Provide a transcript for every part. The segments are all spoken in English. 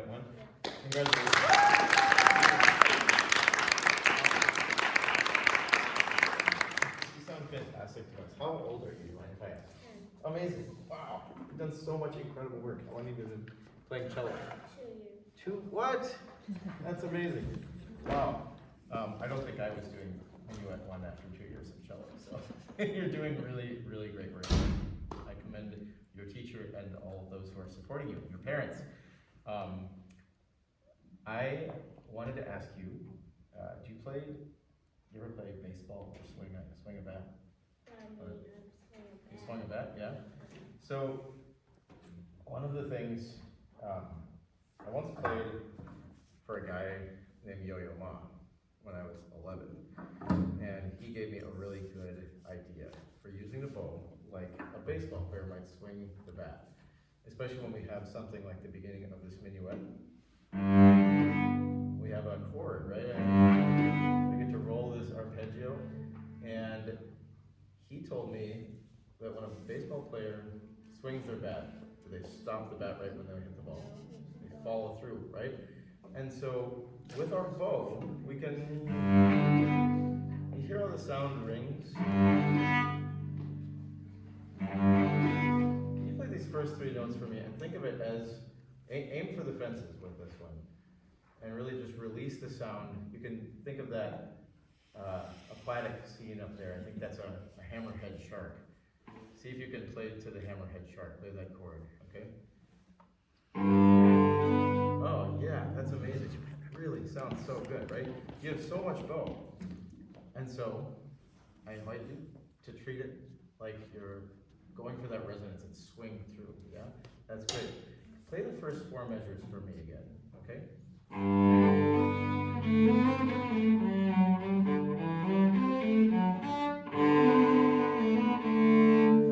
Minuet 1? Congratulations. You sound fantastic to us. How old are you, mind if I ask? Amazing. Wow. You've done so much incredible work. How long have you been playing cello? 2 years. 2? What? That's amazing. Wow. I don't think I was doing Minuet 1 after 2 years of cello, so you're doing really, really great work. I commend your teacher and all of those who are supporting you, your parents. I wanted to ask you, do you ever play baseball or swing a bat? You swung a bat, yeah? So, one of the things, I once played for a guy named Yo-Yo Ma when I was 11, and he gave me a really good idea for using the bow like a baseball player might swing the bat, especially when we have something like the beginning of this minuet. We have a chord, right? And we get to roll this arpeggio, and he told me that when a baseball player swings their bat, they stop the bat right when they hit the ball. They follow through, right? And so with our bow, we can, you hear how the sound rings? Can you play these first 3 notes for me and think of it as, aim for the fences with this one, and really just release the sound. You can think of that aquatic scene up there. I think that's a hammerhead shark. See if you can play to the hammerhead shark. Play that chord, okay? Oh yeah, that's amazing. Really sounds so good, right? You have so much bow. And so, I invite you to treat it like you're going for that resonance and swing through, yeah? That's great. Play the first 4 measures for me again, okay?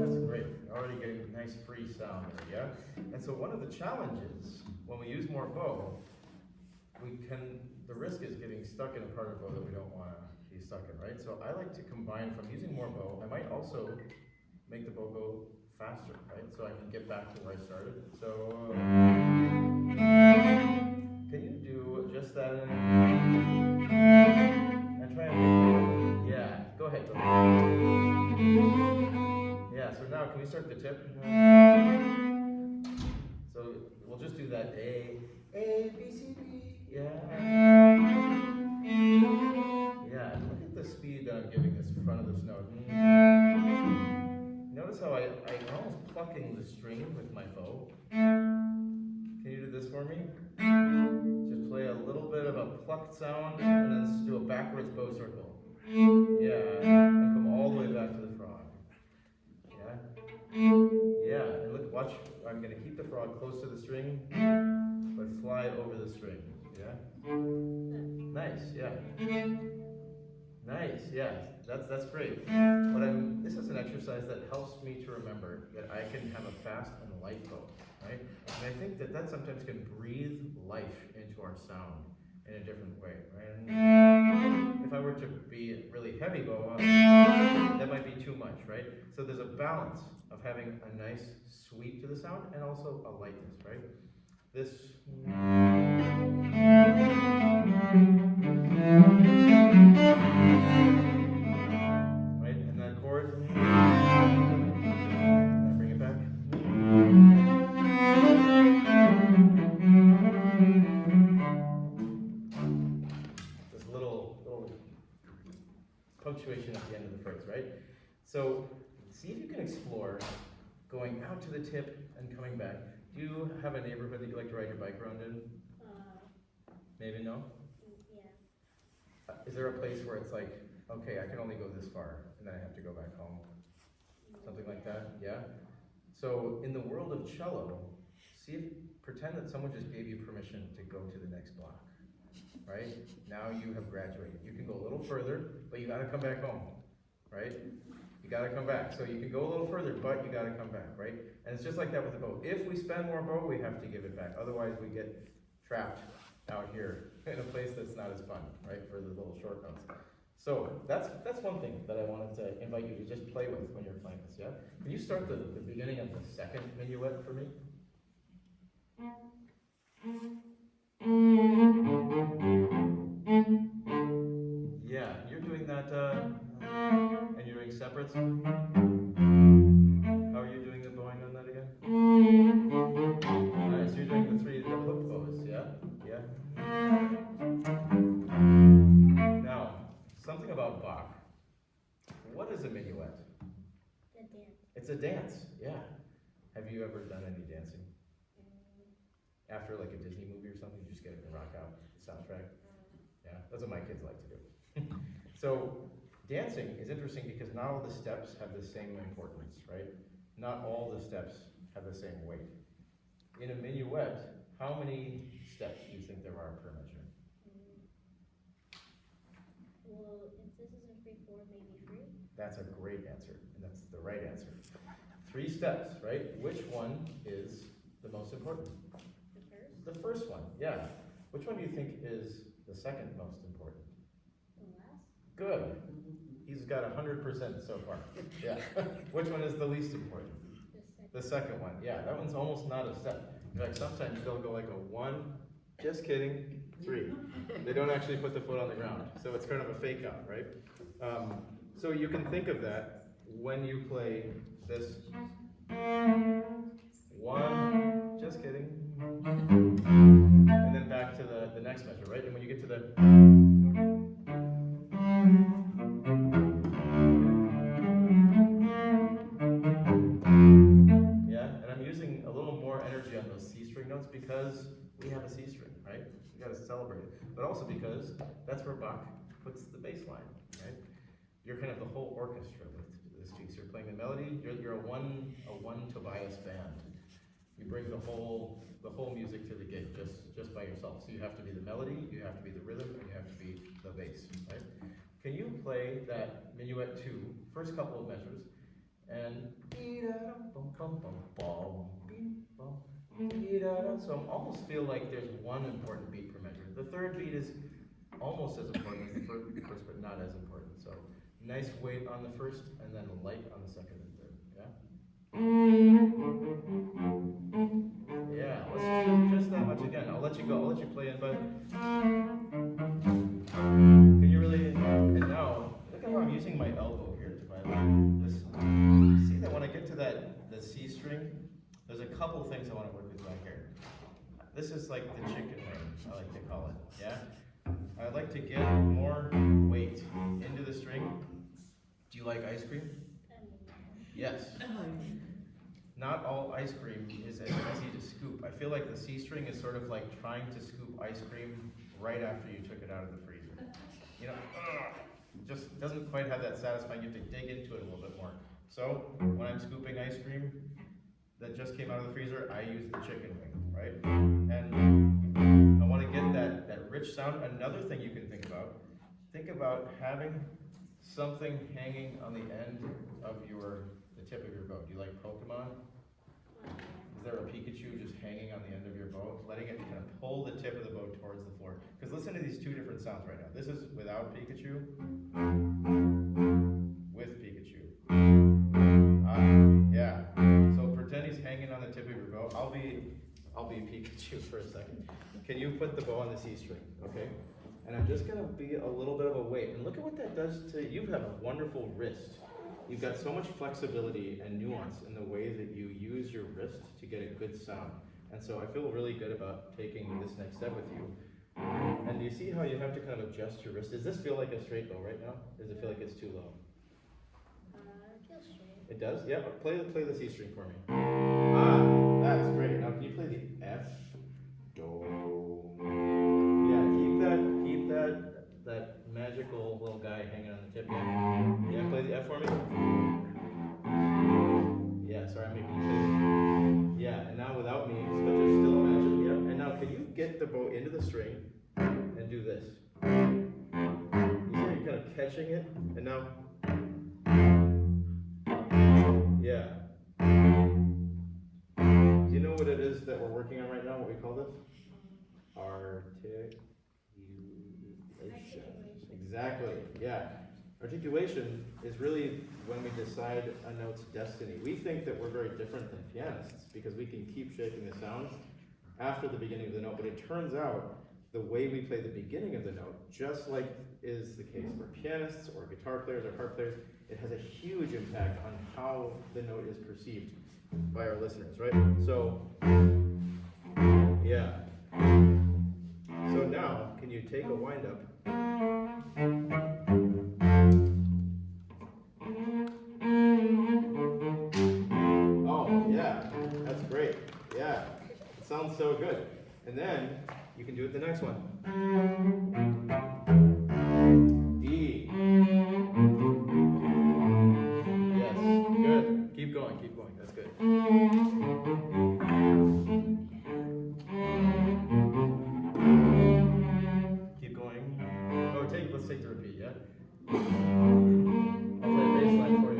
That's great. You're already getting a nice free sound there, yeah? And so one of the challenges, when we use more bow, the risk is getting stuck in a part of the bow that we don't want to be stuck in, right? So I like to combine, if I'm using more bow, I might also make the bow go faster, right? So I can get back to where I started. So, can you do just that and try and, yeah, go ahead. Yeah, so now can we start the tip? So we'll just do that A, B, C, D, yeah. Yeah, and look at the speed that I'm giving this front of this note. Notice how I'm almost plucking the string with my bow. Can you do this for me? Just play a little bit of a plucked sound and then do a backwards bow circle. Yeah, and come all the way back to the frog. Yeah? Yeah, and look, watch, I'm going to keep the frog close to the string, but fly over the string. Yeah? Nice, yeah. Nice, yeah, that's great. But this is an exercise that helps me to remember that I can have a fast and light bow, right? And I think that sometimes can breathe life into our sound in a different way, right? And if I were to be really heavy bow, that might be too much, right? So there's a balance of having a nice sweep to the sound and also a lightness, right? This. Right, and that chord. Can I bring it back? This little punctuation at the end of the phrase, right? So, see if you can explore going out to the tip and coming back. Do you have a neighborhood that you like to ride your bike around in? Maybe no? Yeah. Is there a place where it's like, okay, I can only go this far, and then I have to go back home? Something like that, yeah? So, in the world of cello, pretend that someone just gave you permission to go to the next block, right? Now you have graduated. You can go a little further, but you gotta come back home, right? You gotta come back. So you can go a little further, but you gotta come back, right? And it's just like that with the bow. If we spend more bow, we have to give it back. Otherwise, we get trapped out here in a place that's not as fun, right? For the little short notes. So that's one thing that I wanted to invite you to just play with when you're playing this, yeah? Can you start the beginning of the second minuet for me? It's a dance, yeah. Have you ever done any dancing? After like a Disney movie or something, you just get it and rock out the soundtrack? Yeah, that's what my kids like to do. So dancing is interesting because not all the steps have the same importance, right? Not all the steps have the same weight. In a minuet, how many steps do you think there are per measure? Well, if this is a free four, maybe three. That's a great answer, and that's the right answer. 3 steps, right? Which one is the most important? The first? The first one, yeah. Which one do you think is the second most important? The last? Good. He's got 100% so far. Yeah. Which one is the least important? The second. The second one, yeah. That one's almost not a step. In fact, sometimes they'll go like a 1, just kidding, 3. They don't actually put the foot on the ground. So it's kind of a fake out, right? So you can think of that when you play this 1, just kidding, and then back to the next measure, right? And when you get to the yeah, and I'm using a little more energy on those C string notes because we have a C string, right? We gotta celebrate it. But also because that's where Bach puts the bass line, right? You're kind of the whole orchestra with this piece. You're playing the melody. You're a one Tobias band. You bring the whole music to the gig just by yourself. So you have to be the melody, you have to be the rhythm, and you have to be the bass, right? Can you play that minuet 2, first couple of measures, and so I almost feel like there's one important beat per measure. The third beat is almost as important as the first, but not as important. So nice weight on the first, and then light on the second and third. Yeah. Yeah. Let's do just that much again. I'll let you go. I'll let you play in, but can you really? And now look at how I'm using my elbow here to violate this. See that when I get to the C string, there's a couple things I want to work with right here. This is like the chicken wing, I like to call it. Yeah. I'd like to get more weight into the string. Do you like ice cream? Yes. Not all ice cream is as easy to scoop. I feel like the C string is sort of like trying to scoop ice cream right after you took it out of the freezer. You know, just doesn't quite have that satisfying. You have to dig into it a little bit more. So when I'm scooping ice cream that just came out of the freezer, I use the chicken wing, right? And I want to get that rich sound. Another thing you can think about having something hanging on the end of the tip of your bow. Do you like Pokemon? Is there a Pikachu just hanging on the end of your bow? Letting it kind of pull the tip of the bow towards the floor. Because listen to these 2 different sounds right now. This is without Pikachu, with Pikachu. Yeah. So pretend he's hanging on the tip of your bow. I'll be Pikachu for a second. Can you put the bow on the C string? Okay. And I'm just gonna be a little bit of a weight. And look at what that does to you. You have a wonderful wrist. You've got so much flexibility and nuance in the way that you use your wrist to get a good sound. And so I feel really good about taking this next step with you. And do you see how you have to kind of adjust your wrist? Does this feel like a straight bow right now? Does it feel like it's too low? It feels straight. It does? Yeah, play the C string for me. That's great. Now can you play the F? Do. Yeah, keep that magical little guy hanging on the tip. Yeah, play the F for me. Yeah, sorry, I'm making you play. Yeah, and now without me, but there's still a magic. Yeah, and now can you get the bow into the string and do this? You see how you're kind of catching it, and now. Yeah. Do you know what it is that we're working on right now? What we call this? Articulation. Exactly. Yeah. Articulation is really when we decide a note's destiny. We think that we're very different than pianists because we can keep shaping the sound after the beginning of the note, but it turns out the way we play the beginning of the note, just like is the case for pianists or guitar players or harp players, it has a huge impact on how the note is perceived by our listeners, right? So, yeah. So now, can you take a wind up? again, you can do it the next one. D. Yes, good. Keep going, keep going. That's good. Keep going. Oh, let's take the repeat, yeah? I'll play a bass line for you.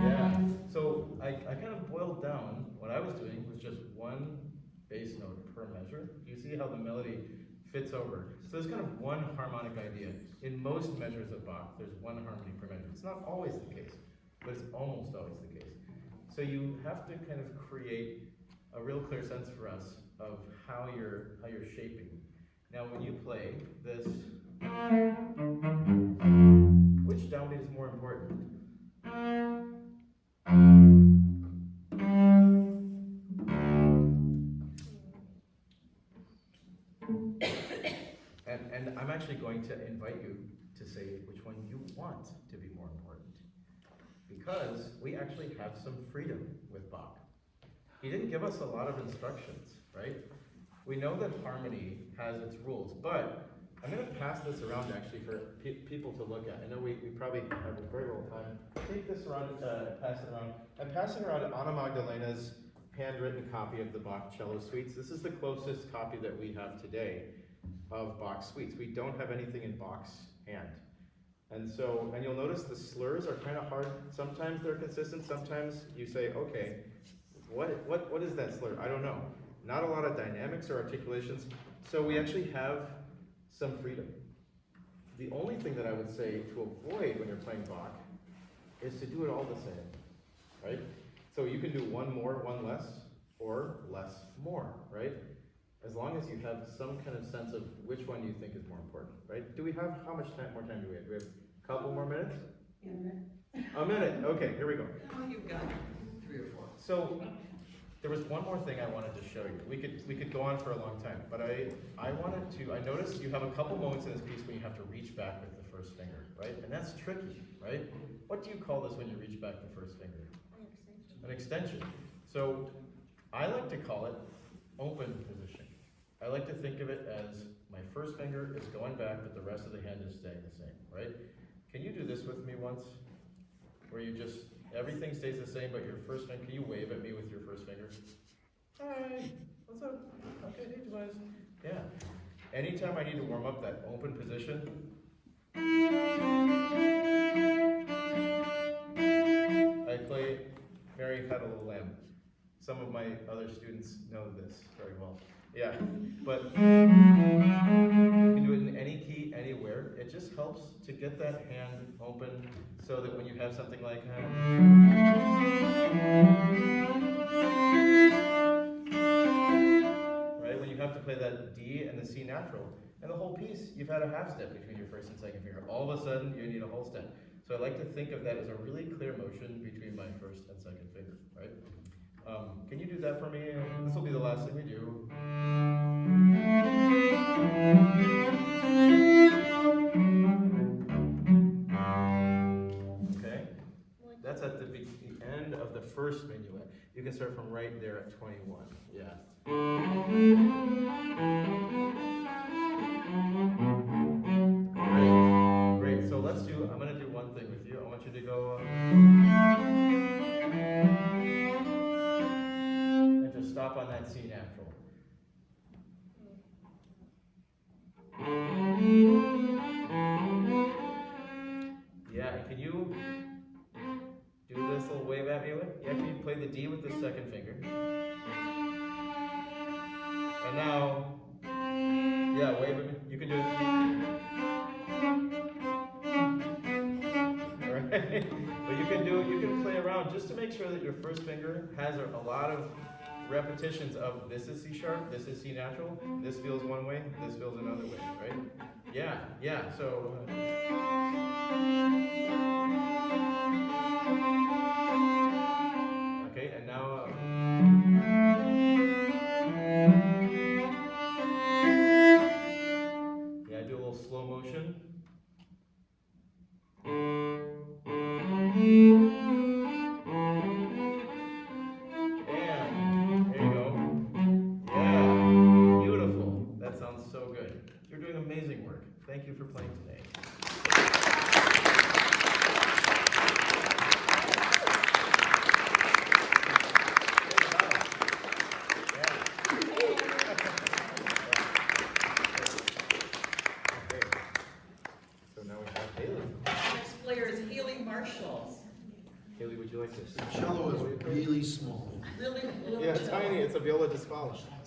Yeah. So I kind of boiled down, what I was doing was just one bass note per measure. You see how the melody fits over. So there's kind of one harmonic idea. In most measures of Bach, there's one harmony per measure. It's not always the case, but it's almost always the case. So you have to kind of create a real clear sense for us of how you're shaping. Now when you play this, which downbeat is more important? And I'm actually going to invite you to say which one you want to be more important. Because we actually have some freedom with Bach. He didn't give us a lot of instructions, right? We know that harmony has its rules, but I'm going to pass this around actually for people to look at. I know we probably have a very little time. Take this around and pass it around. I'm passing around Anna Magdalena's handwritten copy of the Bach cello suites. This is the closest copy that we have today of Bach's suites. We don't have anything in Bach's hand. And you'll notice the slurs are kind of hard. Sometimes they're consistent, sometimes you say, okay, what is that slur? I don't know. Not a lot of dynamics or articulations. So we actually have some freedom. The only thing that I would say to avoid when you're playing Bach is to do it all the same, right? So you can do one more, one less, or less, more, right? As long as you have some kind of sense of which one you think is more important, right? How much more time do we have? Do we have a couple more minutes? A minute. A minute, okay, here we go. Oh, you've got 3 or 4. So, there was one more thing I wanted to show you. We could go on for a long time, but I noticed you have a couple moments in this piece when you have to reach back with the first finger, right? And that's tricky, right? What do you call this when you reach back the first finger? An extension. An extension. So, I like to call it open position. I like to think of it as my first finger is going back, but the rest of the hand is staying the same, right? Can you do this with me once? Where you just, everything stays the same, but your first finger, can you wave at me with your first finger? Hi, what's up? Okay, hey Tobias. Yeah. Anytime I need to warm up that open position, I play Mary Had a Little Lamb. Some of my other students know this very well. Yeah, but you can do it in any key, anywhere. It just helps to get that hand open so that when you have something like right, when you have to play that D and the C natural, and the whole piece, you've had a half step between your first and second finger. All of a sudden, you need a whole step. So I like to think of that as a really clear motion between my first and second finger, right? Can you do that for me? This will be the last thing we do. Okay? That's at the end of the first minuet. You can start from right there at 21. Yeah. Great. So I'm going to do one thing with you. I want you to go. And just stop on that C natural. Yeah, can you do this little wave at me with? Yeah, can you play the D with the second finger? And now, yeah, wave at me. You can do it. Alright? But you can play around just to make sure that your first finger has a lot of repetitions of this is C sharp, this is C natural, this feels one way, this feels another way, right? Yeah, so. Okay, and now. Yeah, I do a little slow motion. And there you go. Yeah, beautiful. That sounds so good. You're doing amazing work. Thank you for playing today. So now we have Haley. Next player is Haley Marshall. Haley, would you like this? The cello is really small. Really little Yeah, cello. tiny. It's a viola da Scala.